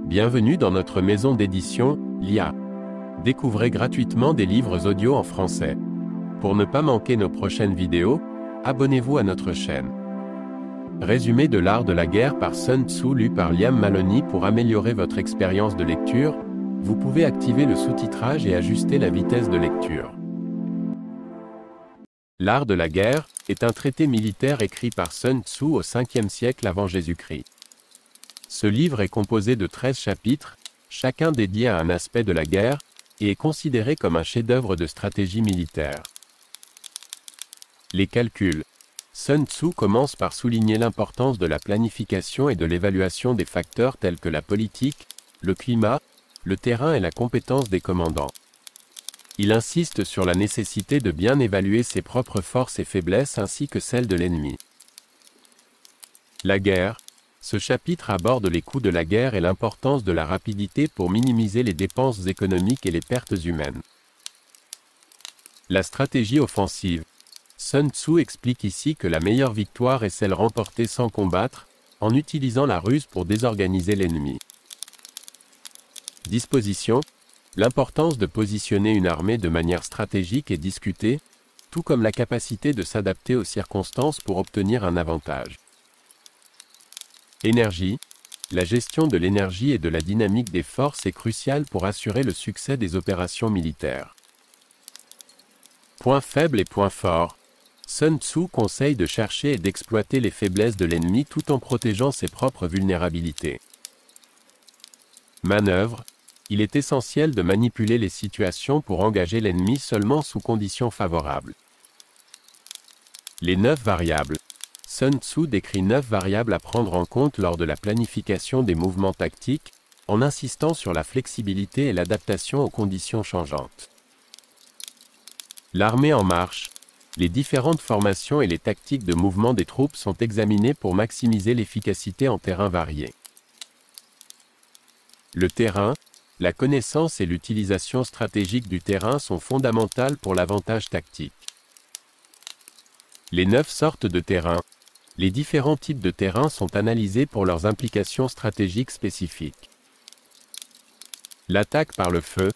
Bienvenue dans notre maison d'édition, l'IA. Découvrez gratuitement des livres audio en français. Pour ne pas manquer nos prochaines vidéos, abonnez-vous à notre chaîne. Résumé de l'art de la guerre par Sun Tzu lu par Liam Maloney. Pour améliorer votre expérience de lecture, vous pouvez activer le sous-titrage et ajuster la vitesse de lecture. L'art de la guerre est un traité militaire écrit par Sun Tzu au 5e siècle avant Jésus-Christ. Ce livre est composé de 13 chapitres, chacun dédié à un aspect de la guerre, et est considéré comme un chef-d'œuvre de stratégie militaire. Les calculs. Sun Tzu commence par souligner l'importance de la planification et de l'évaluation des facteurs tels que la politique, le climat, le terrain et la compétence des commandants. Il insiste sur la nécessité de bien évaluer ses propres forces et faiblesses ainsi que celles de l'ennemi. La guerre. Ce chapitre aborde les coûts de la guerre et l'importance de la rapidité pour minimiser les dépenses économiques et les pertes humaines. La stratégie offensive. Sun Tzu explique ici que la meilleure victoire est celle remportée sans combattre, en utilisant la ruse pour désorganiser l'ennemi. Disposition. L'importance de positionner une armée de manière stratégique est discutée, tout comme la capacité de s'adapter aux circonstances pour obtenir un avantage. Énergie. La gestion de l'énergie et de la dynamique des forces est cruciale pour assurer le succès des opérations militaires. Points faibles et points forts. Sun Tzu conseille de chercher et d'exploiter les faiblesses de l'ennemi tout en protégeant ses propres vulnérabilités. Manœuvre. Il est essentiel de manipuler les situations pour engager l'ennemi seulement sous conditions favorables. Les 9 variables. Sun Tzu décrit 9 variables à prendre en compte lors de la planification des mouvements tactiques, en insistant sur la flexibilité et l'adaptation aux conditions changeantes. L'armée en marche. Les différentes formations et les tactiques de mouvement des troupes sont examinées pour maximiser l'efficacité en terrain varié. Le terrain. La connaissance et l'utilisation stratégique du terrain sont fondamentales pour l'avantage tactique. Les 9 sortes de terrain. Les différents types de terrain sont analysés pour leurs implications stratégiques spécifiques. L'attaque par le feu.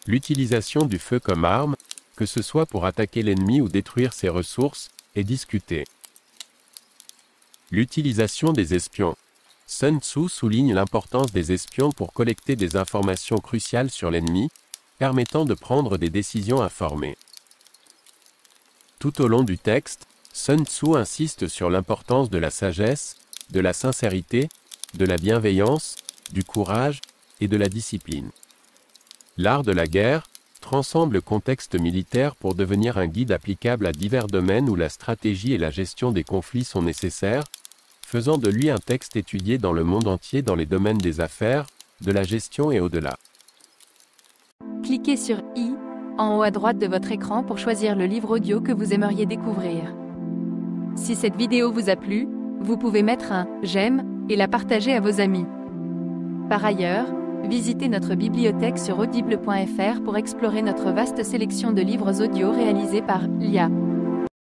L'utilisation du feu comme arme, que ce soit pour attaquer l'ennemi ou détruire ses ressources, est discutée. L'utilisation des espions. Sun Tzu souligne l'importance des espions pour collecter des informations cruciales sur l'ennemi, permettant de prendre des décisions informées. Tout au long du texte, Sun Tzu insiste sur l'importance de la sagesse, de la sincérité, de la bienveillance, du courage et de la discipline. L'art de la guerre transcende le contexte militaire pour devenir un guide applicable à divers domaines où la stratégie et la gestion des conflits sont nécessaires, faisant de lui un texte étudié dans le monde entier dans les domaines des affaires, de la gestion et au-delà. Cliquez sur I, en haut à droite de votre écran pour choisir le livre audio que vous aimeriez découvrir. Si cette vidéo vous a plu, vous pouvez mettre un « j'aime » et la partager à vos amis. Par ailleurs, visitez notre bibliothèque sur audible.fr pour explorer notre vaste sélection de livres audio réalisés par l'IA.